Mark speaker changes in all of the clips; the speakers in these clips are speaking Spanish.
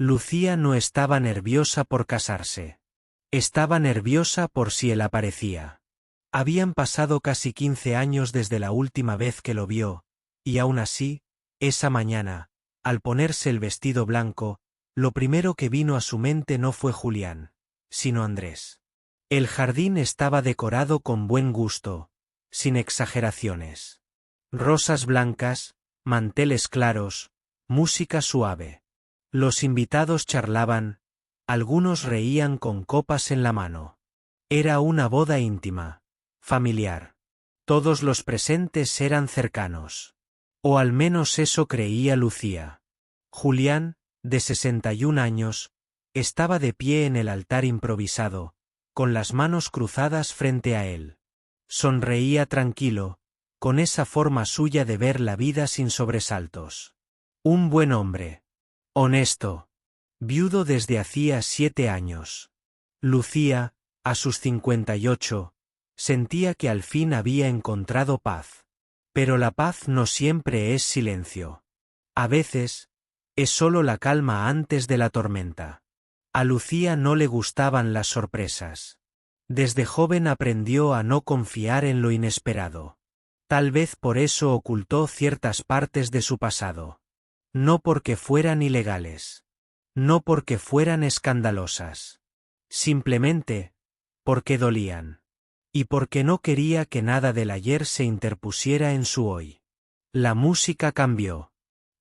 Speaker 1: Lucía no estaba nerviosa por casarse. Estaba nerviosa por si él aparecía. Habían pasado casi 15 años desde la última vez que lo vio, y aún así, esa mañana, al ponerse el vestido blanco, lo primero que vino a su mente no fue Julián, sino Andrés. El jardín estaba decorado con buen gusto, sin exageraciones. Rosas blancas, manteles claros, música suave. Los invitados charlaban, algunos reían con copas en la mano. Era una boda íntima, familiar. Todos los presentes eran cercanos. O al menos eso creía Lucía. Julián, de 61 años, estaba de pie en el altar improvisado, con las manos cruzadas frente a él. Sonreía tranquilo, con esa forma suya de ver la vida sin sobresaltos. Un buen hombre. Honesto. Viudo desde hacía 7 años. Lucía, a sus 58, sentía que al fin había encontrado paz. Pero la paz no siempre es silencio. A veces, es solo la calma antes de la tormenta. A Lucía no le gustaban las sorpresas. Desde joven aprendió a no confiar en lo inesperado. Tal vez por eso ocultó ciertas partes de su pasado. No porque fueran ilegales. No porque fueran escandalosas. Simplemente, porque dolían. Y porque no quería que nada del ayer se interpusiera en su hoy. La música cambió.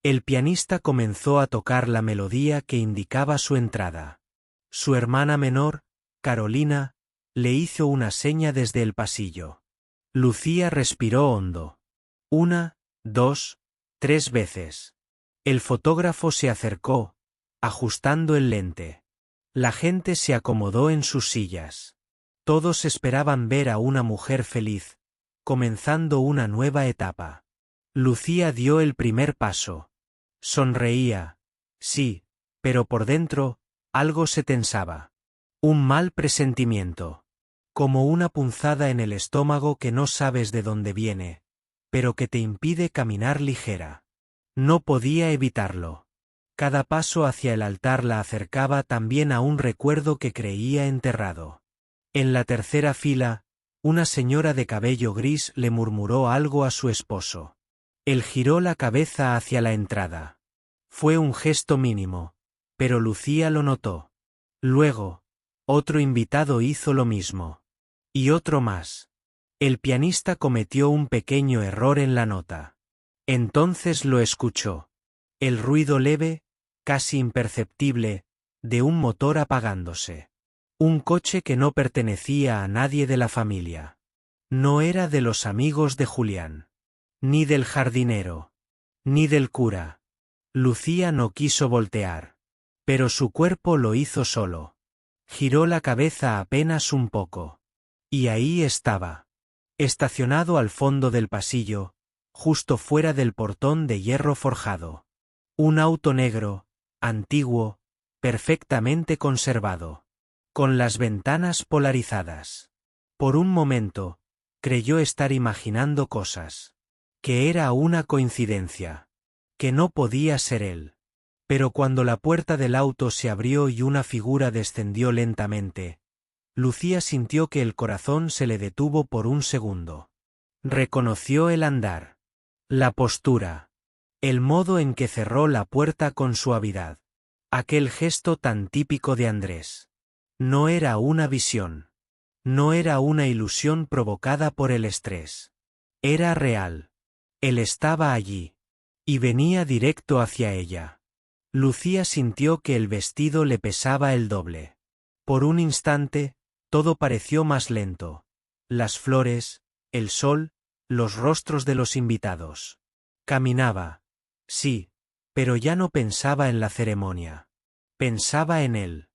Speaker 1: El pianista comenzó a tocar la melodía que indicaba su entrada. Su hermana menor, Carolina, le hizo una seña desde el pasillo. Lucía respiró hondo. 1, 2, 3 veces. El fotógrafo se acercó, ajustando el lente. La gente se acomodó en sus sillas. Todos esperaban ver a una mujer feliz, comenzando una nueva etapa. Lucía dio el primer paso. Sonreía, sí, pero por dentro, algo se tensaba. Un mal presentimiento. Como una punzada en el estómago que no sabes de dónde viene, pero que te impide caminar ligera. No podía evitarlo. Cada paso hacia el altar la acercaba también a un recuerdo que creía enterrado. En la tercera fila, una señora de cabello gris le murmuró algo a su esposo. Él giró la cabeza hacia la entrada. Fue un gesto mínimo, pero Lucía lo notó. Luego, otro invitado hizo lo mismo. Y otro más. El pianista cometió un pequeño error en la nota. Entonces lo escuchó. El ruido leve, casi imperceptible, de un motor apagándose. Un coche que no pertenecía a nadie de la familia. No era de los amigos de Julián. Ni del jardinero. Ni del cura. Lucía no quiso voltear. Pero su cuerpo lo hizo solo. Giró la cabeza apenas un poco. Y ahí estaba. Estacionado al fondo del pasillo, justo fuera del portón de hierro forjado. Un auto negro, antiguo, perfectamente conservado. Con las ventanas polarizadas. Por un momento, creyó estar imaginando cosas. Que era una coincidencia. Que no podía ser él. Pero cuando la puerta del auto se abrió y una figura descendió lentamente, Lucía sintió que el corazón se le detuvo por un segundo. Reconoció el andar. La postura. El modo en que cerró la puerta con suavidad. Aquel gesto tan típico de Andrés. No era una visión. No era una ilusión provocada por el estrés. Era real. Él estaba allí. Y venía directo hacia ella. Lucía sintió que el vestido le pesaba el doble. Por un instante, todo pareció más lento. Las flores, el sol, los rostros de los invitados. Caminaba. Sí, pero ya no pensaba en la ceremonia. Pensaba en él.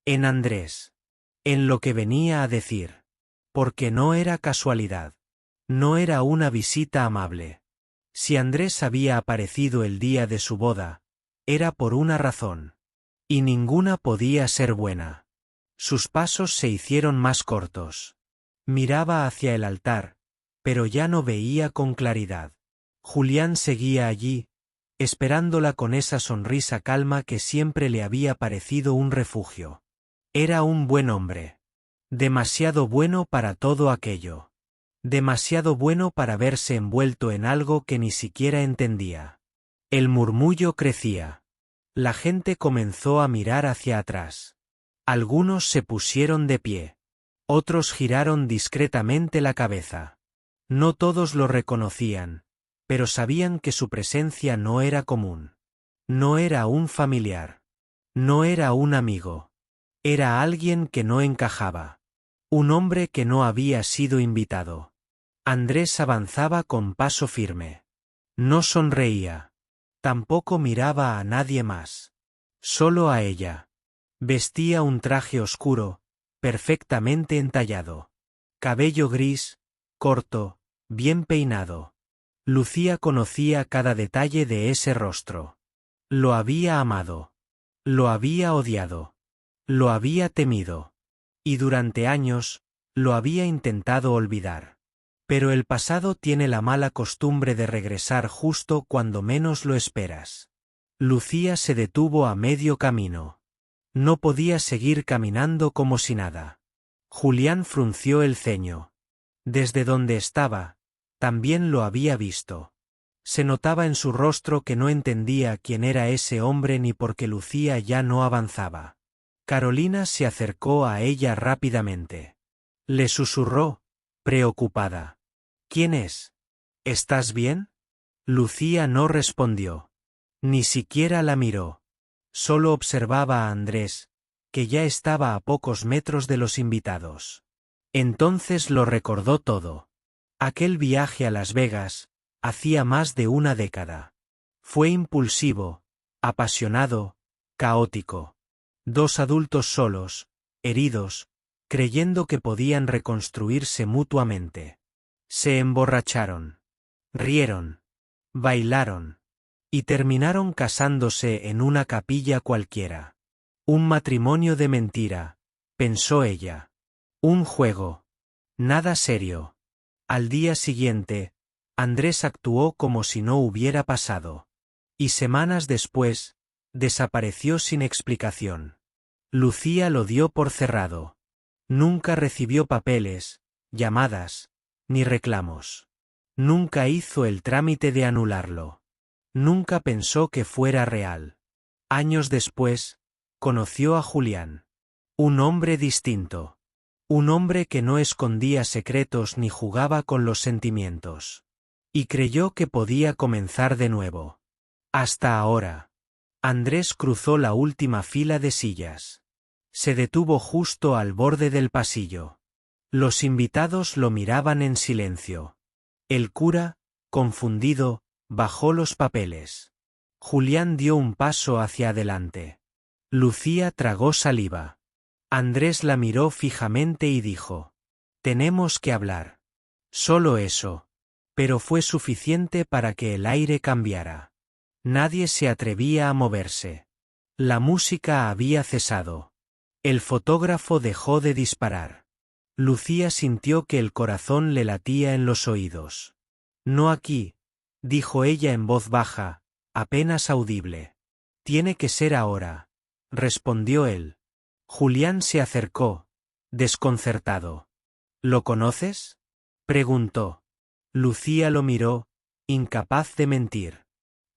Speaker 1: En Andrés. En lo que venía a decir. Porque no era casualidad. No era una visita amable. Si Andrés había aparecido el día de su boda, era por una razón. Y ninguna podía ser buena. Sus pasos se hicieron más cortos. Miraba hacia el altar, pero ya no veía con claridad. Julián seguía allí, esperándola con esa sonrisa calma que siempre le había parecido un refugio. Era un buen hombre. Demasiado bueno para todo aquello. Demasiado bueno para verse envuelto en algo que ni siquiera entendía. El murmullo crecía. La gente comenzó a mirar hacia atrás. Algunos se pusieron de pie. Otros giraron discretamente la cabeza. No todos lo reconocían, pero sabían que su presencia no era común. No era un familiar. No era un amigo. Era alguien que no encajaba. Un hombre que no había sido invitado. Andrés avanzaba con paso firme. No sonreía. Tampoco miraba a nadie más. Solo a ella. Vestía un traje oscuro, perfectamente entallado. Cabello gris, corto, bien peinado. Lucía conocía cada detalle de ese rostro. Lo había amado. Lo había odiado. Lo había temido. Y durante años, lo había intentado olvidar. Pero el pasado tiene la mala costumbre de regresar justo cuando menos lo esperas. Lucía se detuvo a medio camino. No podía seguir caminando como si nada. Julián frunció el ceño. Desde donde estaba, también lo había visto. Se notaba en su rostro que no entendía quién era ese hombre ni por qué Lucía ya no avanzaba. Carolina se acercó a ella rápidamente. Le susurró, preocupada. ¿Quién es? ¿Estás bien? Lucía no respondió. Ni siquiera la miró. Solo observaba a Andrés, que ya estaba a pocos metros de los invitados. Entonces lo recordó todo. Aquel viaje a Las Vegas, hacía más de una década. Fue impulsivo, apasionado, caótico. Dos adultos solos, heridos, creyendo que podían reconstruirse mutuamente. Se emborracharon. Rieron. Bailaron. Y terminaron casándose en una capilla cualquiera. Un matrimonio de mentira, pensó ella. Un juego. Nada serio. Al día siguiente, Andrés actuó como si no hubiera pasado. Y semanas después, desapareció sin explicación. Lucía lo dio por cerrado. Nunca recibió papeles, llamadas, ni reclamos. Nunca hizo el trámite de anularlo. Nunca pensó que fuera real. Años después, conoció a Julián. Un hombre distinto. Un hombre que no escondía secretos ni jugaba con los sentimientos. Y creyó que podía comenzar de nuevo. Hasta ahora. Andrés cruzó la última fila de sillas. Se detuvo justo al borde del pasillo. Los invitados lo miraban en silencio. El cura, confundido, bajó los papeles. Julián dio un paso hacia adelante. Lucía tragó saliva. Andrés la miró fijamente y dijo: «Tenemos que hablar». Solo eso. Pero fue suficiente para que el aire cambiara. Nadie se atrevía a moverse. La música había cesado. El fotógrafo dejó de disparar. Lucía sintió que el corazón le latía en los oídos. «No aquí», dijo ella en voz baja, apenas audible. «Tiene que ser ahora», respondió él. Julián se acercó, desconcertado. «¿Lo conoces?», preguntó. Lucía lo miró, incapaz de mentir.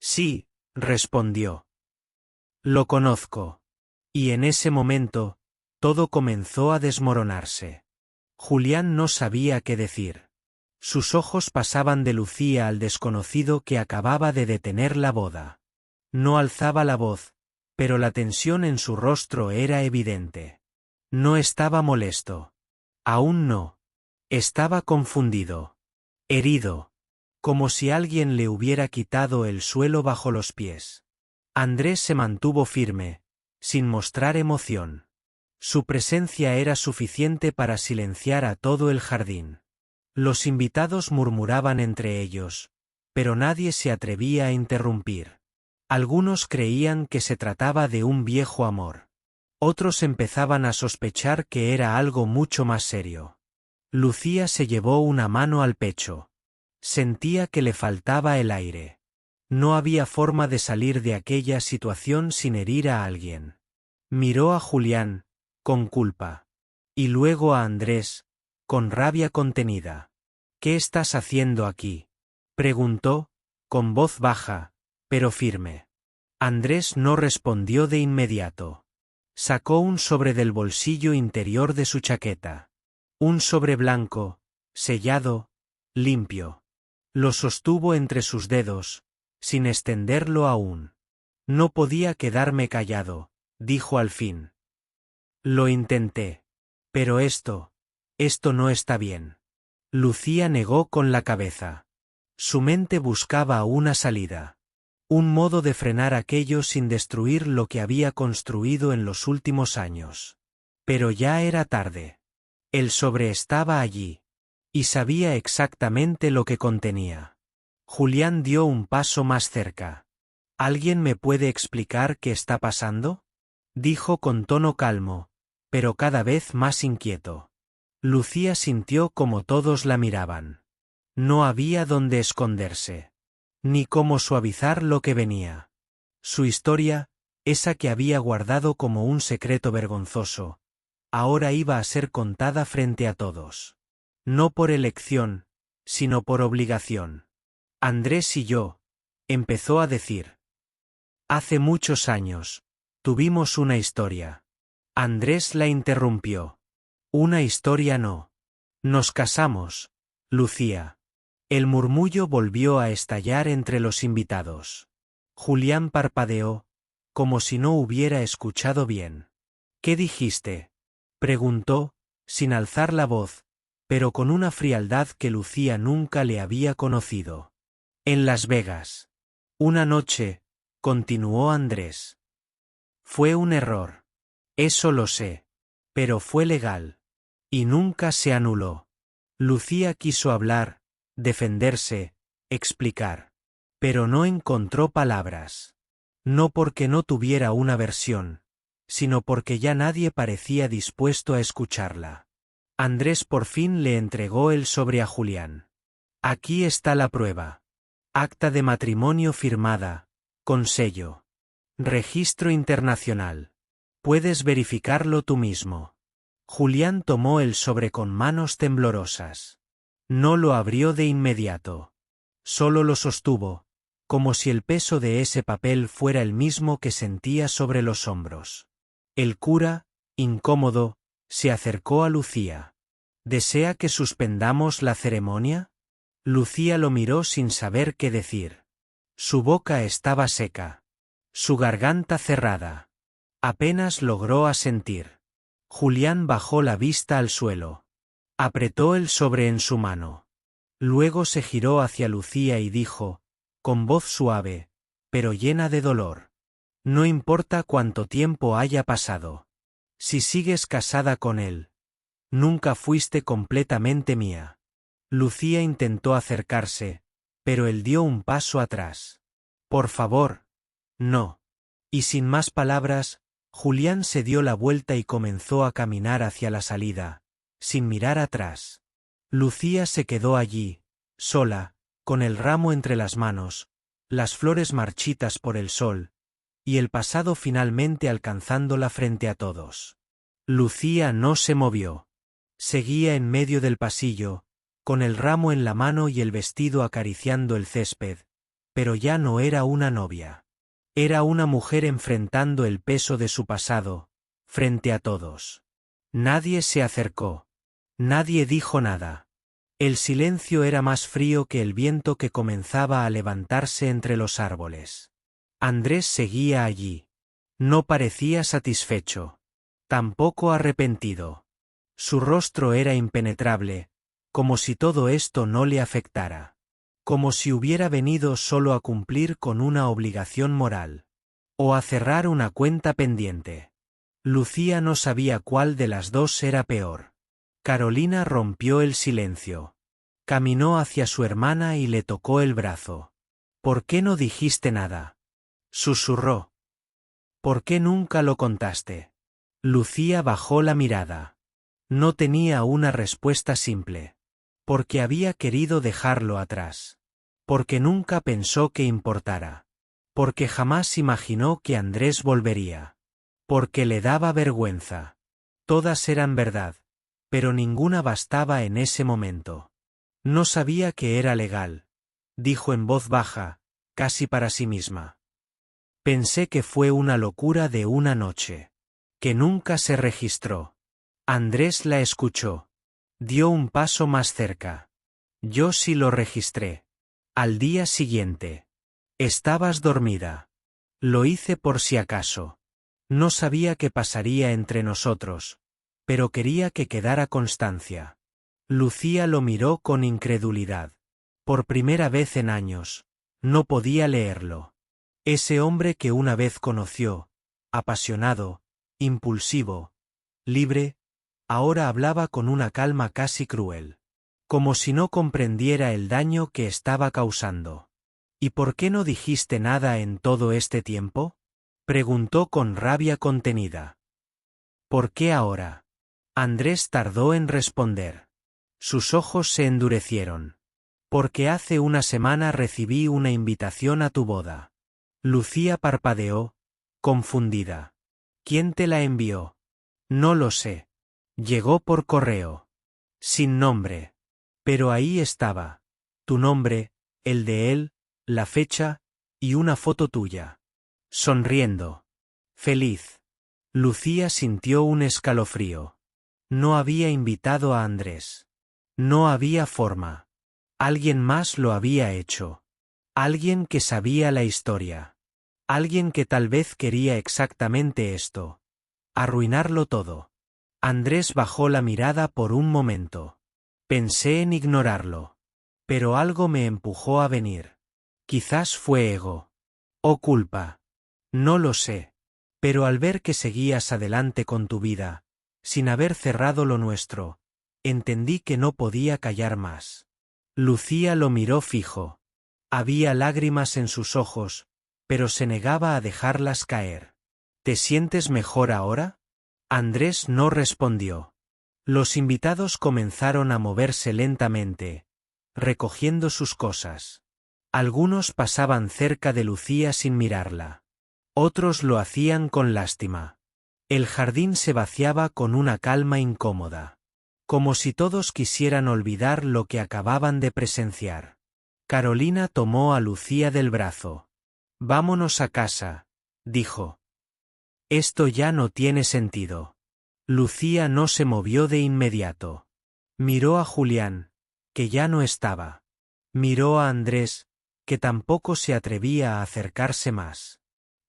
Speaker 1: «Sí», respondió. «Lo conozco». Y en ese momento, todo comenzó a desmoronarse. Julián no sabía qué decir. Sus ojos pasaban de Lucía al desconocido que acababa de detener la boda. No alzaba la voz, pero la tensión en su rostro era evidente. No estaba molesto. Aún no. Estaba confundido. Herido. Como si alguien le hubiera quitado el suelo bajo los pies. Andrés se mantuvo firme, sin mostrar emoción. Su presencia era suficiente para silenciar a todo el jardín. Los invitados murmuraban entre ellos, pero nadie se atrevía a interrumpir. Algunos creían que se trataba de un viejo amor. Otros empezaban a sospechar que era algo mucho más serio. Lucía se llevó una mano al pecho. Sentía que le faltaba el aire. No había forma de salir de aquella situación sin herir a alguien. Miró a Julián, con culpa. Y luego a Andrés, con rabia contenida. ¿Qué estás haciendo aquí?, preguntó, con voz baja, pero firme. Andrés no respondió de inmediato. Sacó un sobre del bolsillo interior de su chaqueta. Un sobre blanco, sellado, limpio. Lo sostuvo entre sus dedos, sin extenderlo aún. No podía quedarme callado, dijo al fin. Lo intenté. Pero esto no está bien. Lucía negó con la cabeza. Su mente buscaba una salida. Un modo de frenar aquello sin destruir lo que había construido en los últimos años. Pero ya era tarde. El sobre estaba allí. Y sabía exactamente lo que contenía. Julián dio un paso más cerca. ¿Alguien me puede explicar qué está pasando?, dijo con tono calmo, pero cada vez más inquieto. Lucía sintió como todos la miraban. No había dónde esconderse. Ni cómo suavizar lo que venía. Su historia, esa que había guardado como un secreto vergonzoso, ahora iba a ser contada frente a todos. No por elección, sino por obligación. Andrés y yo, empezó a decir. Hace muchos años, tuvimos una historia. Andrés la interrumpió. Una historia no. Nos casamos, Lucía. El murmullo volvió a estallar entre los invitados. Julián parpadeó, como si no hubiera escuchado bien. ¿Qué dijiste?, preguntó, sin alzar la voz, pero con una frialdad que Lucía nunca le había conocido. En Las Vegas. Una noche, continuó Andrés. Fue un error. Eso lo sé. Pero fue legal. Y nunca se anuló. Lucía quiso hablar, defenderse, explicar. Pero no encontró palabras. No porque no tuviera una versión, sino porque ya nadie parecía dispuesto a escucharla. Andrés por fin le entregó el sobre a Julián. Aquí está la prueba. Acta de matrimonio firmada, con sello. Registro internacional. Puedes verificarlo tú mismo. Julián tomó el sobre con manos temblorosas. No lo abrió de inmediato. Solo lo sostuvo, como si el peso de ese papel fuera el mismo que sentía sobre los hombros. El cura, incómodo, se acercó a Lucía. ¿Desea que suspendamos la ceremonia? Lucía lo miró sin saber qué decir. Su boca estaba seca. Su garganta cerrada. Apenas logró asentir. Julián bajó la vista al suelo. Apretó el sobre en su mano. Luego se giró hacia Lucía y dijo, con voz suave, pero llena de dolor. No importa cuánto tiempo haya pasado. Si sigues casada con él. Nunca fuiste completamente mía. Lucía intentó acercarse, pero él dio un paso atrás. Por favor. No. Y sin más palabras, Julián se dio la vuelta y comenzó a caminar hacia la salida, sin mirar atrás. Lucía se quedó allí, sola, con el ramo entre las manos, las flores marchitas por el sol, y el pasado finalmente alcanzándola frente a todos. Lucía no se movió. Seguía en medio del pasillo, con el ramo en la mano y el vestido acariciando el césped, pero ya no era una novia. Era una mujer enfrentando el peso de su pasado, frente a todos. Nadie se acercó. Nadie dijo nada. El silencio era más frío que el viento que comenzaba a levantarse entre los árboles. Andrés seguía allí. No parecía satisfecho. Tampoco arrepentido. Su rostro era impenetrable, como si todo esto no le afectara. Como si hubiera venido solo a cumplir con una obligación moral. O a cerrar una cuenta pendiente. Lucía no sabía cuál de las dos era peor. Carolina rompió el silencio. Caminó hacia su hermana y le tocó el brazo. ¿Por qué no dijiste nada?, susurró. ¿Por qué nunca lo contaste? Lucía bajó la mirada. No tenía una respuesta simple. Porque había querido dejarlo atrás. Porque nunca pensó que importara. Porque jamás imaginó que Andrés volvería. Porque le daba vergüenza. Todas eran verdad, pero ninguna bastaba en ese momento. No sabía que era legal, dijo en voz baja, casi para sí misma. Pensé que fue una locura de una noche. Que nunca se registró. Andrés la escuchó. Dio un paso más cerca. Yo sí lo registré. Al día siguiente. Estabas dormida. Lo hice por si acaso. No sabía qué pasaría entre nosotros, pero quería que quedara constancia. Lucía lo miró con incredulidad. Por primera vez en años. No podía leerlo. Ese hombre que una vez conoció, apasionado, impulsivo, libre, ahora hablaba con una calma casi cruel. Como si no comprendiera el daño que estaba causando. ¿Y por qué no dijiste nada en todo este tiempo? Preguntó con rabia contenida. ¿Por qué ahora? Andrés tardó en responder. Sus ojos se endurecieron. Porque hace una semana recibí una invitación a tu boda. Lucía parpadeó, confundida. ¿Quién te la envió? No lo sé. Llegó por correo. Sin nombre. Pero ahí estaba. Tu nombre, el de él, la fecha, y una foto tuya. Sonriendo. Feliz. Lucía sintió un escalofrío. No había invitado a Andrés. No había forma. Alguien más lo había hecho. Alguien que sabía la historia. Alguien que tal vez quería exactamente esto. Arruinarlo todo. Andrés bajó la mirada por un momento. Pensé en ignorarlo. Pero algo me empujó a venir. Quizás fue ego. O culpa. No lo sé. Pero al ver que seguías adelante con tu vida, sin haber cerrado lo nuestro, entendí que no podía callar más. Lucía lo miró fijo. Había lágrimas en sus ojos, pero se negaba a dejarlas caer. ¿Te sientes mejor ahora? Andrés no respondió. Los invitados comenzaron a moverse lentamente, recogiendo sus cosas. Algunos pasaban cerca de Lucía sin mirarla. Otros lo hacían con lástima. El jardín se vaciaba con una calma incómoda. Como si todos quisieran olvidar lo que acababan de presenciar. Carolina tomó a Lucía del brazo. Vámonos a casa, dijo. Esto ya no tiene sentido. Lucía no se movió de inmediato. Miró a Julián, que ya no estaba. Miró a Andrés, que tampoco se atrevía a acercarse más.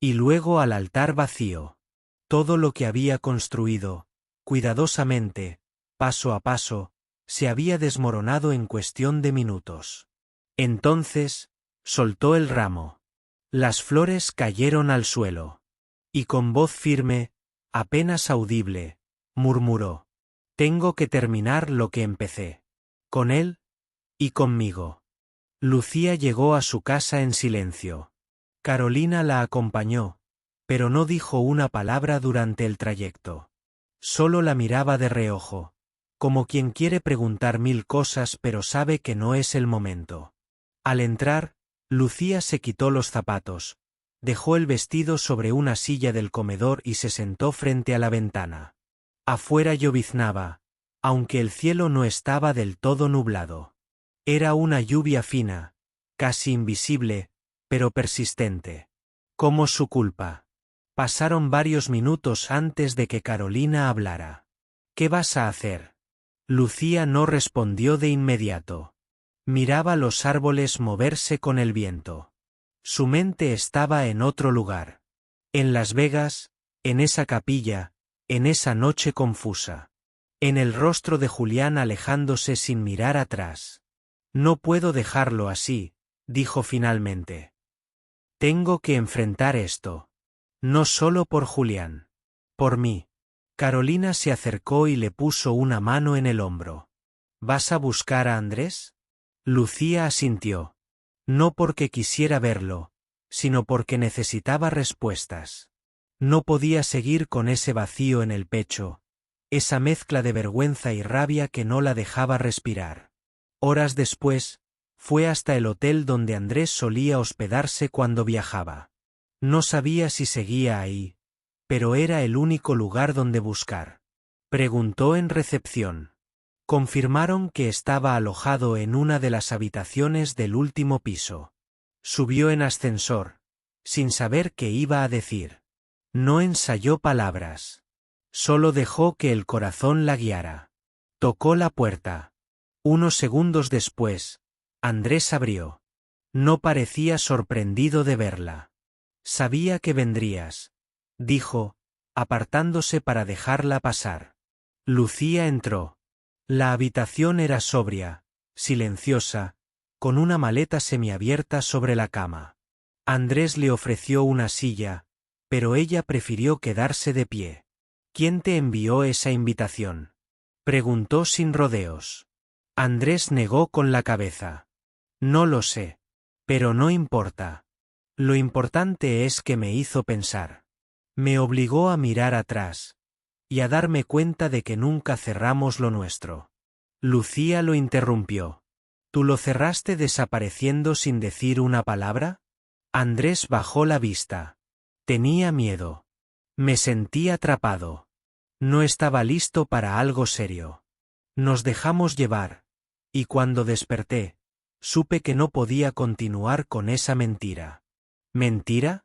Speaker 1: Y luego al altar vacío. Todo lo que había construido, cuidadosamente, paso a paso, se había desmoronado en cuestión de minutos. Entonces, soltó el ramo. Las flores cayeron al suelo. Y con voz firme, apenas audible, murmuró. Tengo que terminar lo que empecé. Con él y conmigo. Lucía llegó a su casa en silencio. Carolina la acompañó, pero no dijo una palabra durante el trayecto. Solo la miraba de reojo, como quien quiere preguntar mil cosas pero sabe que no es el momento. Al entrar, Lucía se quitó los zapatos, dejó el vestido sobre una silla del comedor y se sentó frente a la ventana. Afuera lloviznaba, aunque el cielo no estaba del todo nublado. Era una lluvia fina, casi invisible, pero persistente. Como su culpa. Pasaron varios minutos antes de que Carolina hablara. ¿Qué vas a hacer? Lucía no respondió de inmediato. Miraba los árboles moverse con el viento. Su mente estaba en otro lugar. En Las Vegas, en esa capilla, en esa noche confusa. En el rostro de Julián alejándose sin mirar atrás. No puedo dejarlo así, dijo finalmente. Tengo que enfrentar esto. No solo por Julián. Por mí. Carolina se acercó y le puso una mano en el hombro. ¿Vas a buscar a Andrés? Lucía asintió. No porque quisiera verlo, sino porque necesitaba respuestas. No podía seguir con ese vacío en el pecho, esa mezcla de vergüenza y rabia que no la dejaba respirar. Horas después, Fue hasta el hotel donde Andrés solía hospedarse cuando viajaba. No sabía si seguía ahí, pero era el único lugar donde buscar. Preguntó en recepción. Confirmaron que estaba alojado en una de las habitaciones del último piso. Subió en ascensor, sin saber qué iba a decir. No ensayó palabras. Solo dejó que el corazón la guiara. Tocó la puerta. Unos segundos después, Andrés abrió. No parecía sorprendido de verla. Sabía que vendrías, dijo, apartándose para dejarla pasar. Lucía entró. La habitación era sobria, silenciosa, con una maleta semiabierta sobre la cama. Andrés le ofreció una silla, pero ella prefirió quedarse de pie. ¿Quién te envió esa invitación?, preguntó sin rodeos. Andrés negó con la cabeza. No lo sé. Pero no importa. Lo importante es que me hizo pensar. Me obligó a mirar atrás y a darme cuenta de que nunca cerramos lo nuestro. Lucía lo interrumpió. ¿Tú lo cerraste desapareciendo sin decir una palabra? Andrés bajó la vista. Tenía miedo. Me sentí atrapado. No estaba listo para algo serio. Nos dejamos llevar, y cuando desperté, supe que no podía continuar con esa mentira. ¿Mentira?,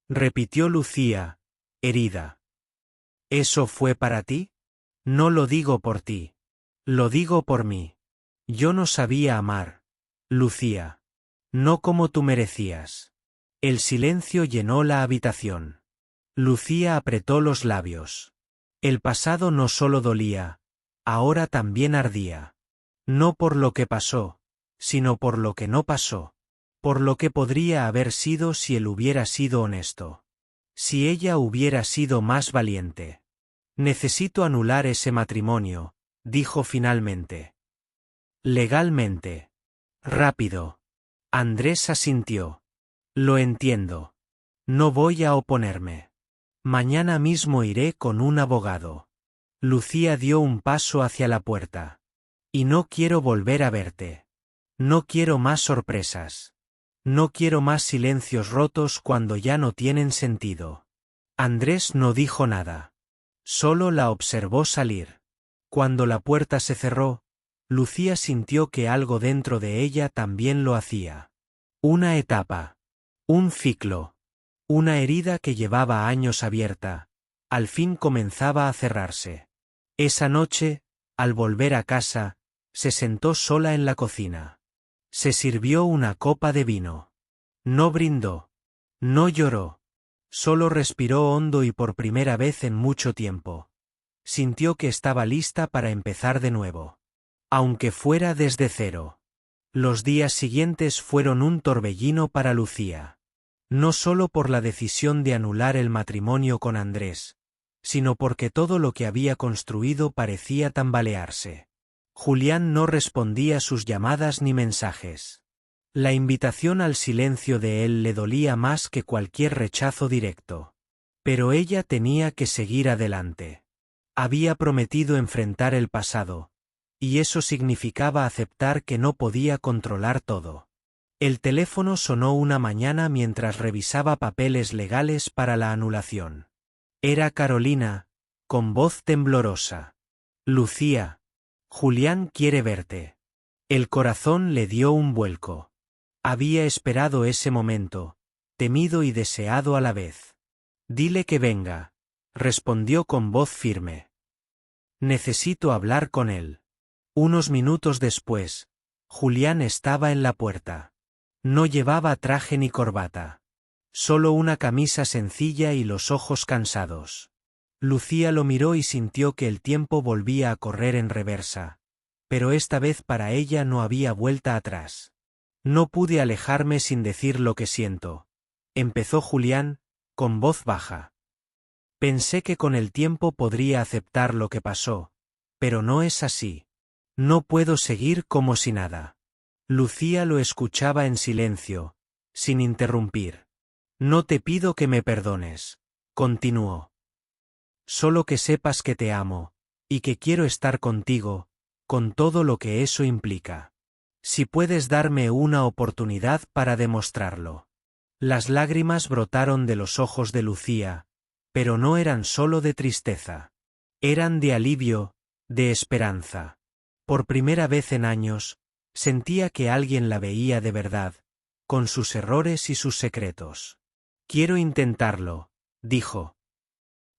Speaker 1: repitió Lucía, herida. ¿Eso fue para ti? No lo digo por ti. Lo digo por mí. Yo no sabía amar, Lucía. No como tú merecías. El silencio llenó la habitación. Lucía apretó los labios. El pasado no solo dolía, ahora también ardía. No por lo que pasó, sino por lo que no pasó. Por lo que podría haber sido si él hubiera sido honesto. Si ella hubiera sido más valiente. Necesito anular ese matrimonio, dijo finalmente. Legalmente. Rápido. Andrés asintió. Lo entiendo. No voy a oponerme. Mañana mismo iré con un abogado. Lucía dio un paso hacia la puerta. Y no quiero volver a verte. No quiero más sorpresas. No quiero más silencios rotos cuando ya no tienen sentido. Andrés no dijo nada. Solo la observó salir. Cuando la puerta se cerró, Lucía sintió que algo dentro de ella también lo hacía. Una etapa. Un ciclo. Una herida que llevaba años abierta, al fin comenzaba a cerrarse. Esa noche, al volver a casa, se sentó sola en la cocina. Se sirvió una copa de vino. No brindó. No lloró. Solo respiró hondo y por primera vez en mucho tiempo. Sintió que estaba lista para empezar de nuevo. Aunque fuera desde cero. Los días siguientes fueron un torbellino para Lucía. No solo por la decisión de anular el matrimonio con Andrés, sino porque todo lo que había construido parecía tambalearse. Julián no respondía a sus llamadas ni mensajes. La invitación al silencio de él le dolía más que cualquier rechazo directo. Pero ella tenía que seguir adelante. Había prometido enfrentar el pasado, y eso significaba aceptar que no podía controlar todo. El teléfono sonó una mañana mientras revisaba papeles legales para la anulación. Era Carolina, con voz temblorosa. Lucía, Julián quiere verte. El corazón le dio un vuelco. Había esperado ese momento, temido y deseado a la vez. Dile que venga, respondió con voz firme. Necesito hablar con él. Unos minutos después, Julián estaba en la puerta. No llevaba traje ni corbata. Solo una camisa sencilla y los ojos cansados. Lucía lo miró y sintió que el tiempo volvía a correr en reversa. Pero esta vez para ella no había vuelta atrás. No pude alejarme sin decir lo que siento, empezó Julián, con voz baja. Pensé que con el tiempo podría aceptar lo que pasó, pero no es así. No puedo seguir como si nada. Lucía lo escuchaba en silencio, sin interrumpir. No te pido que me perdones, continuó. Solo que sepas que te amo, y que quiero estar contigo, con todo lo que eso implica. Si puedes darme una oportunidad para demostrarlo. Las lágrimas brotaron de los ojos de Lucía, pero no eran solo de tristeza. Eran de alivio, de esperanza. Por primera vez en años, sentía que alguien la veía de verdad, con sus errores y sus secretos. Quiero intentarlo, dijo.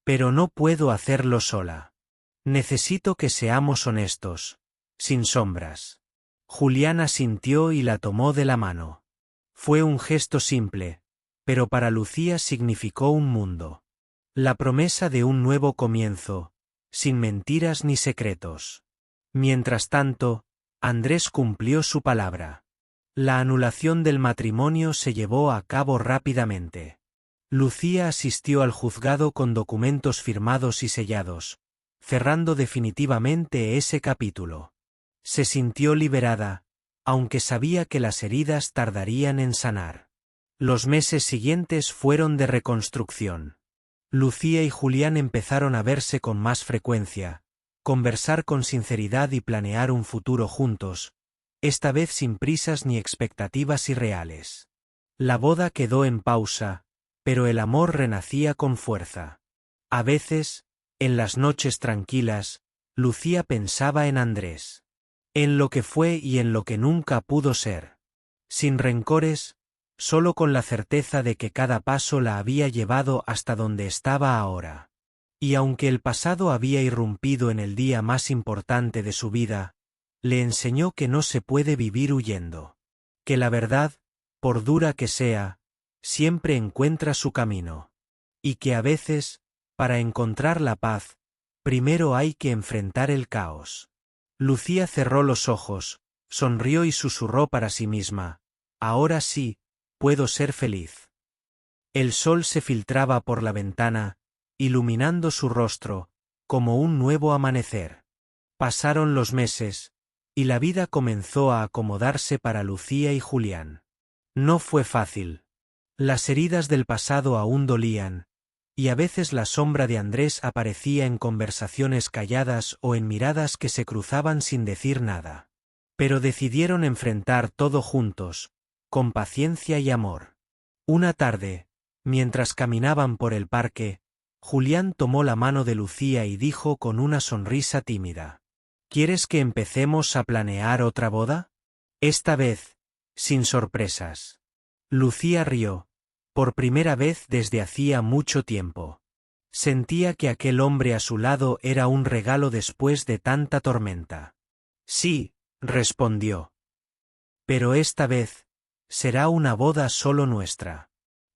Speaker 1: Pero no puedo hacerlo sola. Necesito que seamos honestos, sin sombras. Julián asintió y la tomó de la mano. Fue un gesto simple, pero para Lucía significó un mundo. La promesa de un nuevo comienzo, sin mentiras ni secretos. Mientras tanto, Andrés cumplió su palabra. La anulación del matrimonio se llevó a cabo rápidamente. Lucía asistió al juzgado con documentos firmados y sellados, cerrando definitivamente ese capítulo. Se sintió liberada, aunque sabía que las heridas tardarían en sanar. Los meses siguientes fueron de reconstrucción. Lucía y Julián empezaron a verse con más frecuencia, conversar con sinceridad y planear un futuro juntos, esta vez sin prisas ni expectativas irreales. La boda quedó en pausa, pero el amor renacía con fuerza. A veces, en las noches tranquilas, Lucía pensaba en Andrés. En lo que fue y en lo que nunca pudo ser. Sin rencores, solo con la certeza de que cada paso la había llevado hasta donde estaba ahora. Y aunque el pasado había irrumpido en el día más importante de su vida, le enseñó que no se puede vivir huyendo. Que la verdad, por dura que sea, siempre encuentra su camino. Y que a veces, para encontrar la paz, primero hay que enfrentar el caos. Lucía cerró los ojos, sonrió y susurró para sí misma, ahora sí, puedo ser feliz. El sol se filtraba por la ventana, iluminando su rostro, como un nuevo amanecer. Pasaron los meses, y la vida comenzó a acomodarse para Lucía y Julián. No fue fácil. Las heridas del pasado aún dolían, y a veces la sombra de Andrés aparecía en conversaciones calladas o en miradas que se cruzaban sin decir nada. Pero decidieron enfrentar todo juntos, con paciencia y amor. Una tarde, mientras caminaban por el parque, Julián tomó la mano de Lucía y dijo con una sonrisa tímida: ¿Quieres que empecemos a planear otra boda? Esta vez, sin sorpresas. Lucía rió. Por primera vez desde hacía mucho tiempo. Sentía que aquel hombre a su lado era un regalo después de tanta tormenta. Sí, respondió. Pero esta vez, será una boda solo nuestra.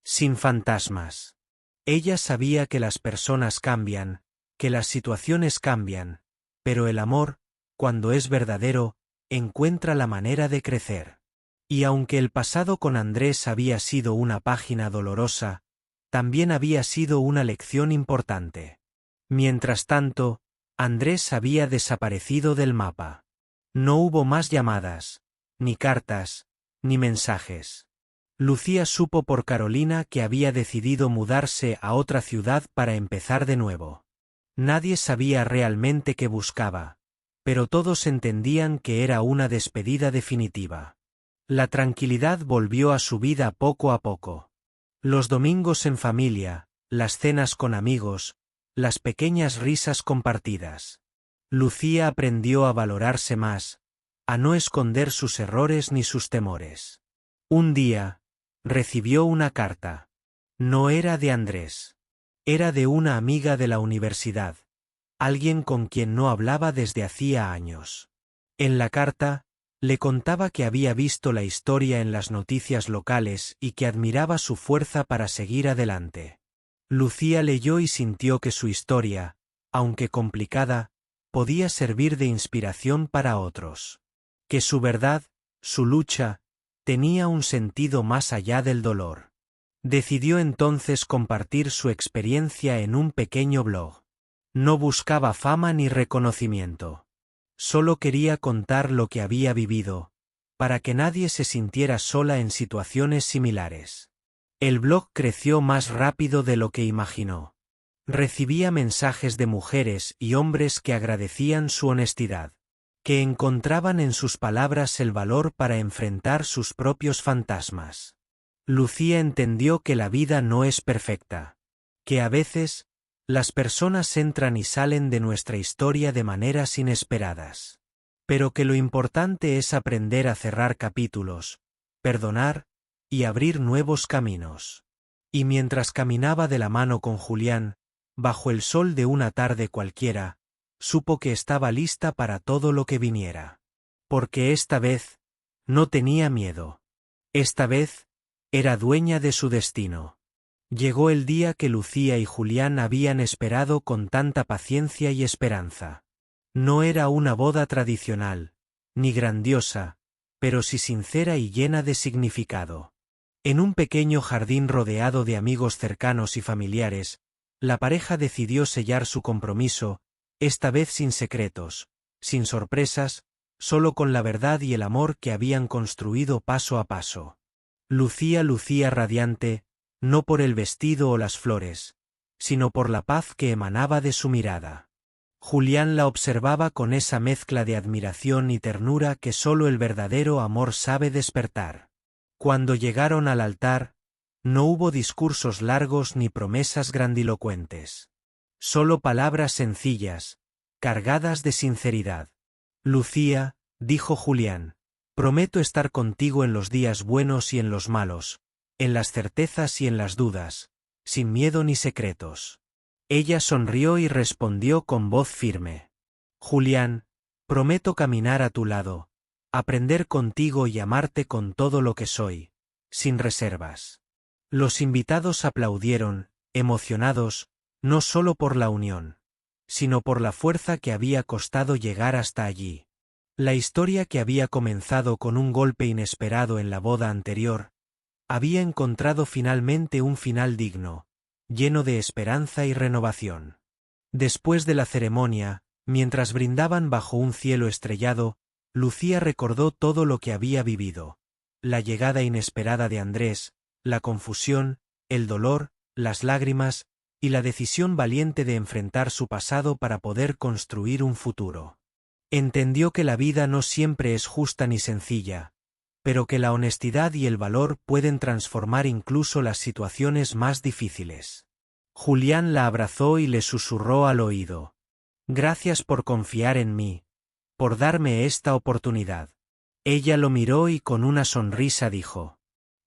Speaker 1: Sin fantasmas. Ella sabía que las personas cambian, que las situaciones cambian, pero el amor, cuando es verdadero, encuentra la manera de crecer. Y aunque el pasado con Andrés había sido una página dolorosa, también había sido una lección importante. Mientras tanto, Andrés había desaparecido del mapa. No hubo más llamadas, ni cartas, ni mensajes. Lucía supo por Carolina que había decidido mudarse a otra ciudad para empezar de nuevo. Nadie sabía realmente qué buscaba, pero todos entendían que era una despedida definitiva. La tranquilidad volvió a su vida poco a poco. Los domingos en familia, las cenas con amigos, las pequeñas risas compartidas. Lucía aprendió a valorarse más, a no esconder sus errores ni sus temores. Un día, recibió una carta. No era de Andrés. Era de una amiga de la universidad, alguien con quien no hablaba desde hacía años. En la carta, le contaba que había visto la historia en las noticias locales y que admiraba su fuerza para seguir adelante. Lucía leyó y sintió que su historia, aunque complicada, podía servir de inspiración para otros. Que su verdad, su lucha, tenía un sentido más allá del dolor. Decidió entonces compartir su experiencia en un pequeño blog. No buscaba fama ni reconocimiento. Solo quería contar lo que había vivido, para que nadie se sintiera sola en situaciones similares. El blog creció más rápido de lo que imaginó. Recibía mensajes de mujeres y hombres que agradecían su honestidad. que encontraban en sus palabras el valor para enfrentar sus propios fantasmas. Lucía entendió que la vida no es perfecta, que a veces, las personas entran y salen de nuestra historia de maneras inesperadas, pero que lo importante es aprender a cerrar capítulos, perdonar, y abrir nuevos caminos. Y mientras caminaba de la mano con Julián, bajo el sol de una tarde cualquiera, supo que estaba lista para todo lo que viniera. Porque esta vez, no tenía miedo. Esta vez, era dueña de su destino. Llegó el día que Lucía y Julián habían esperado con tanta paciencia y esperanza. No era una boda tradicional, ni grandiosa, pero sí sincera y llena de significado. En un pequeño jardín rodeado de amigos cercanos y familiares, la pareja decidió sellar su compromiso, esta vez sin secretos, sin sorpresas, solo con la verdad y el amor que habían construido paso a paso. Lucía lucía radiante, no por el vestido o las flores, sino por la paz que emanaba de su mirada. Julián la observaba con esa mezcla de admiración y ternura que solo el verdadero amor sabe despertar. Cuando llegaron al altar, no hubo discursos largos ni promesas grandilocuentes. Solo palabras sencillas, cargadas de sinceridad. Lucía, dijo Julián, prometo estar contigo en los días buenos y en los malos, en las certezas y en las dudas, sin miedo ni secretos. Ella sonrió y respondió con voz firme. Julián, prometo caminar a tu lado, aprender contigo y amarte con todo lo que soy, sin reservas. Los invitados aplaudieron, emocionados, no solo por la unión, sino por la fuerza que había costado llegar hasta allí. La historia que había comenzado con un golpe inesperado en la boda anterior, había encontrado finalmente un final digno, lleno de esperanza y renovación. Después de la ceremonia, mientras brindaban bajo un cielo estrellado, Lucía recordó todo lo que había vivido: la llegada inesperada de Andrés, la confusión, el dolor, las lágrimas, y la decisión valiente de enfrentar su pasado para poder construir un futuro. Entendió que la vida no siempre es justa ni sencilla, pero que la honestidad y el valor pueden transformar incluso las situaciones más difíciles. Julián la abrazó y le susurró al oído: «Gracias por confiar en mí, por darme esta oportunidad». Ella lo miró y con una sonrisa dijo: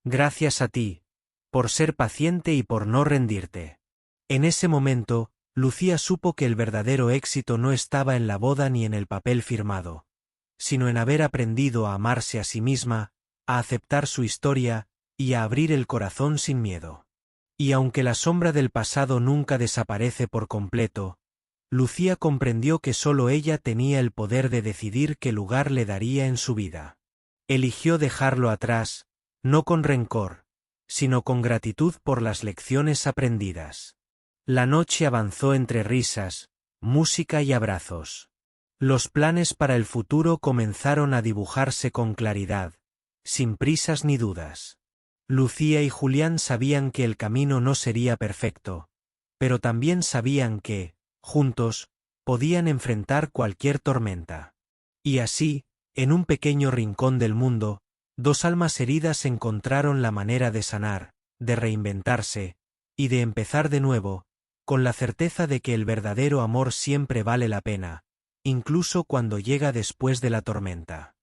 Speaker 1: «Gracias a ti, por ser paciente y por no rendirte». En ese momento, Lucía supo que el verdadero éxito no estaba en la boda ni en el papel firmado, sino en haber aprendido a amarse a sí misma, a aceptar su historia, y a abrir el corazón sin miedo. Y aunque la sombra del pasado nunca desaparece por completo, Lucía comprendió que solo ella tenía el poder de decidir qué lugar le daría en su vida. Eligió dejarlo atrás, no con rencor, sino con gratitud por las lecciones aprendidas. La noche avanzó entre risas, música y abrazos. Los planes para el futuro comenzaron a dibujarse con claridad, sin prisas ni dudas. Lucía y Julián sabían que el camino no sería perfecto, pero también sabían que, juntos, podían enfrentar cualquier tormenta. Y así, en un pequeño rincón del mundo, dos almas heridas encontraron la manera de sanar, de reinventarse, y de empezar de nuevo, con la certeza de que el verdadero amor siempre vale la pena, incluso cuando llega después de la tormenta.